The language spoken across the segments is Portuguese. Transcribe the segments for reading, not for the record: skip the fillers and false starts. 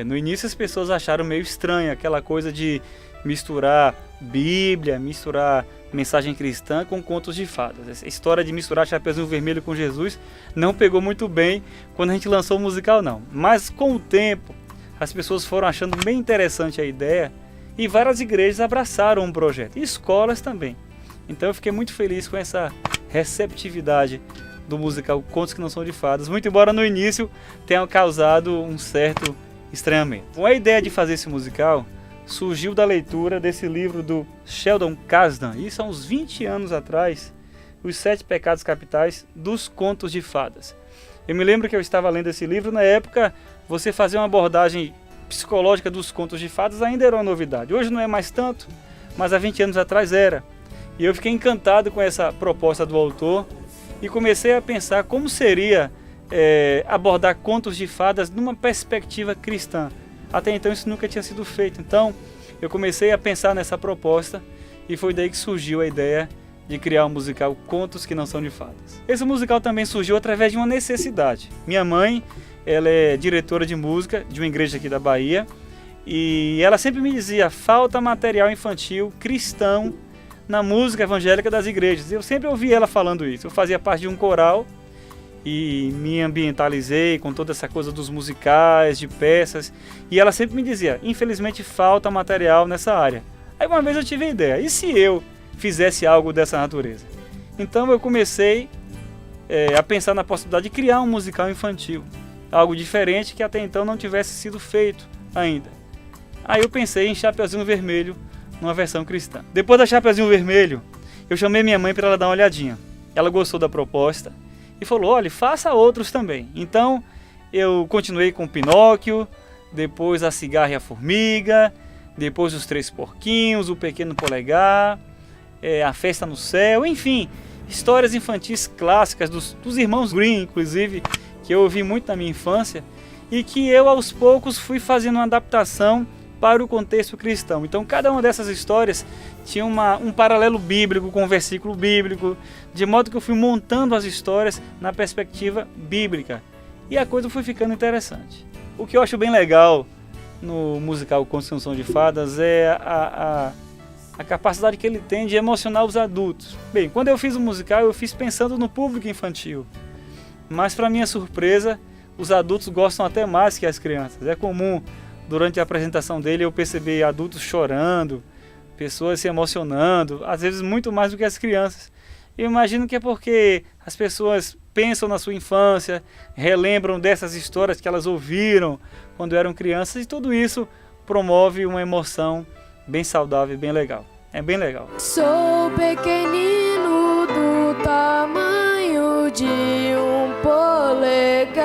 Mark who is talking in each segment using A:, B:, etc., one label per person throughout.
A: No início as pessoas acharam meio estranho aquela coisa de misturar Bíblia, misturar mensagem cristã com contos de fadas. Essa história de misturar Chapeuzinho Vermelho com Jesus não pegou muito bem quando a gente lançou o musical, não. Mas com o tempo, as pessoas foram achando bem interessante a ideia e várias igrejas abraçaram o projeto, e escolas também. Então eu fiquei muito feliz com essa receptividade do musical Contos que Não São de Fadas, muito embora no início tenha causado um certo estranhamento. Com a ideia de fazer esse musical surgiu da leitura desse livro do Sheldon Kasdan, isso há uns 20 anos atrás, Os 7 Pecados Capitais dos Contos de Fadas. Eu me lembro que eu estava lendo esse livro, na época você fazer uma abordagem psicológica dos contos de fadas ainda era uma novidade. Hoje não é mais tanto, mas há 20 anos atrás era. E eu fiquei encantado com essa proposta do autor e comecei a pensar como seria abordar contos de fadas numa perspectiva cristã. Até então isso nunca tinha sido feito. Então eu comecei a pensar nessa proposta e foi daí que surgiu a ideia de criar um musical Contos que Não São de Fadas. Esse musical também surgiu através de uma necessidade. Minha mãe, ela é diretora de música de uma igreja aqui da Bahia e ela sempre me dizia: falta material infantil cristão na música evangélica das igrejas. Eu sempre ouvi ela falando isso. Eu fazia parte de um coral e me ambientalizei com toda essa coisa dos musicais, de peças, e ela sempre me dizia: infelizmente falta material nessa área. Aí uma vez eu tive a ideia: e se eu fizesse algo dessa natureza? Então eu comecei a pensar na possibilidade de criar um musical infantil, algo diferente que até então não tivesse sido feito ainda. Aí eu pensei em Chapeuzinho Vermelho numa versão cristã. Depois da Chapeuzinho Vermelho, eu chamei minha mãe para ela dar uma olhadinha. Ela gostou da proposta e falou: olha, faça outros também. Então eu continuei com Pinóquio, depois A Cigarra e a Formiga, depois Os Três Porquinhos, O Pequeno Polegar, A Festa no Céu, enfim, histórias infantis clássicas dos irmãos Grimm, inclusive, que eu ouvi muito na minha infância e que eu aos poucos fui fazendo uma adaptação para o contexto cristão. Então cada uma dessas histórias tinha um paralelo bíblico com um versículo bíblico, de modo que eu fui montando as histórias na perspectiva bíblica e a coisa foi ficando interessante. O que eu acho bem legal no musical Contos que Não São de Fadas é a capacidade que ele tem de emocionar os adultos. Bem, quando eu fiz o musical, eu fiz pensando no público infantil, mas para minha surpresa, os adultos gostam até mais que as crianças. É comum, durante a apresentação dele, eu perceber adultos chorando, pessoas se emocionando, às vezes muito mais do que as crianças. Eu imagino que é porque as pessoas pensam na sua infância, relembram dessas histórias que elas ouviram quando eram crianças, e tudo isso promove uma emoção bem saudável e bem legal. É bem legal.
B: Sou pequenino do tamanho de um polegar,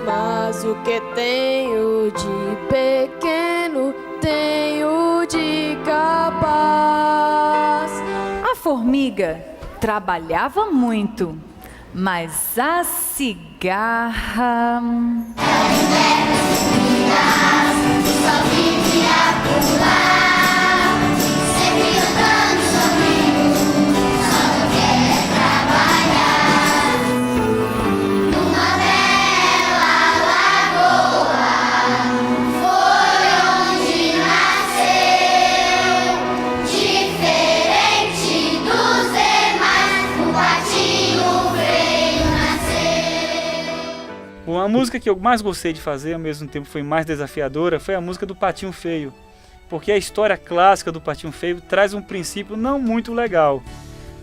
B: mas o que tenho de pequeno, tenho de capaz.
C: A formiga trabalhava muito, mas a cigarra...
D: Só vivia por lá, sempre andando sozinho, só não quer trabalhar. Numa bela lagoa, foi onde nasceu, diferente dos demais, o patinho veio nascer.
A: Bom, a música que eu mais gostei de fazer, ao mesmo tempo foi mais desafiadora, foi a música do Patinho Feio. Porque a história clássica do Patinho Feio traz um princípio não muito legal.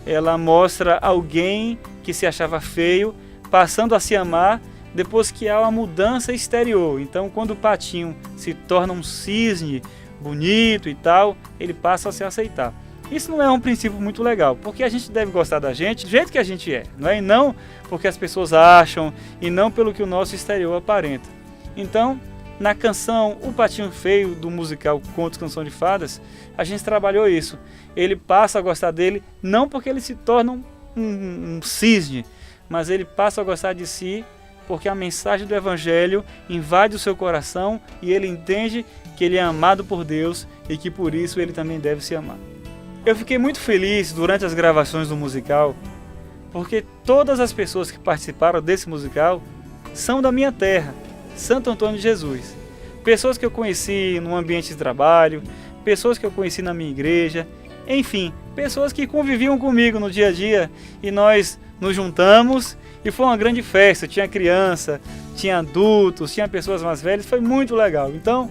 A: Ela mostra alguém que se achava feio passando a se amar depois que há uma mudança exterior. Então, quando o patinho se torna um cisne bonito e tal, ele passa a se aceitar. Isso não é um princípio muito legal, porque a gente deve gostar da gente do jeito que a gente é, não é? E não porque as pessoas acham, e não pelo que o nosso exterior aparenta. Então, na canção O Patinho Feio, do musical Contos que Não São de Fadas, a gente trabalhou isso. Ele passa a gostar dele, não porque ele se torna um cisne, mas ele passa a gostar de si porque a mensagem do Evangelho invade o seu coração e ele entende que ele é amado por Deus e que por isso ele também deve se amar. Eu fiquei muito feliz durante as gravações do musical, porque todas as pessoas que participaram desse musical são da minha terra. Santo Antônio de Jesus. Pessoas que eu conheci no ambiente de trabalho, pessoas que eu conheci na minha igreja, enfim, pessoas que conviviam comigo no dia a dia e nós nos juntamos e foi uma grande festa. Tinha criança, tinha adultos, tinha pessoas mais velhas, foi muito legal. Então,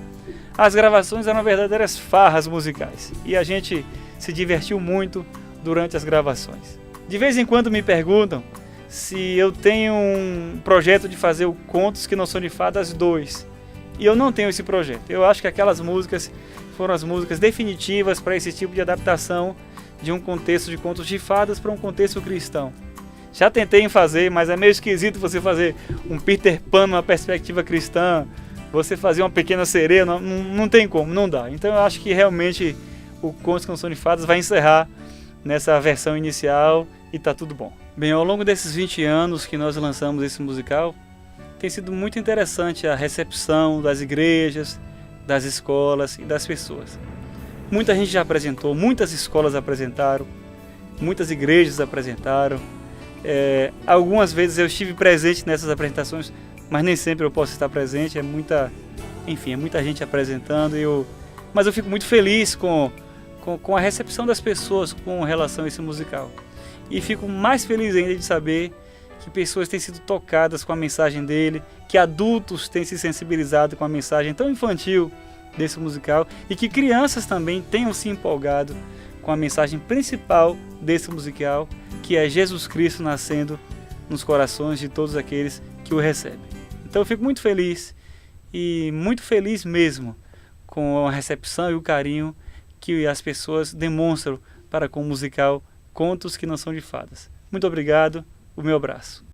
A: as gravações eram verdadeiras farras musicais e a gente se divertiu muito durante as gravações. De vez em quando me perguntam se eu tenho um projeto de fazer o Contos que Não São de Fadas 2. E eu não tenho esse projeto. Eu acho que aquelas músicas foram as músicas definitivas para esse tipo de adaptação de um contexto de contos de fadas para um contexto cristão. Já tentei em fazer, mas é meio esquisito você fazer um Peter Pan numa perspectiva cristã, você fazer uma Pequena Sereia, não tem como, não dá. Então eu acho que realmente o Contos que Não São de Fadas vai encerrar nessa versão inicial e tá tudo bom. Bem, ao longo desses 20 anos que nós lançamos esse musical, tem sido muito interessante a recepção das igrejas, das escolas e das pessoas. Muita gente já apresentou, muitas escolas apresentaram, muitas igrejas apresentaram. Algumas vezes eu estive presente nessas apresentações, mas nem sempre eu posso estar presente, é muita gente apresentando. Mas eu fico muito feliz com a recepção das pessoas com relação a esse musical. E fico mais feliz ainda de saber que pessoas têm sido tocadas com a mensagem dele, que adultos têm se sensibilizado com a mensagem tão infantil desse musical e que crianças também tenham se empolgado com a mensagem principal desse musical, que é Jesus Cristo nascendo nos corações de todos aqueles que o recebem. Então eu fico muito feliz e muito feliz mesmo com a recepção e o carinho que as pessoas demonstram para com o musical Contos que Não São de Fadas. Muito obrigado, o meu abraço.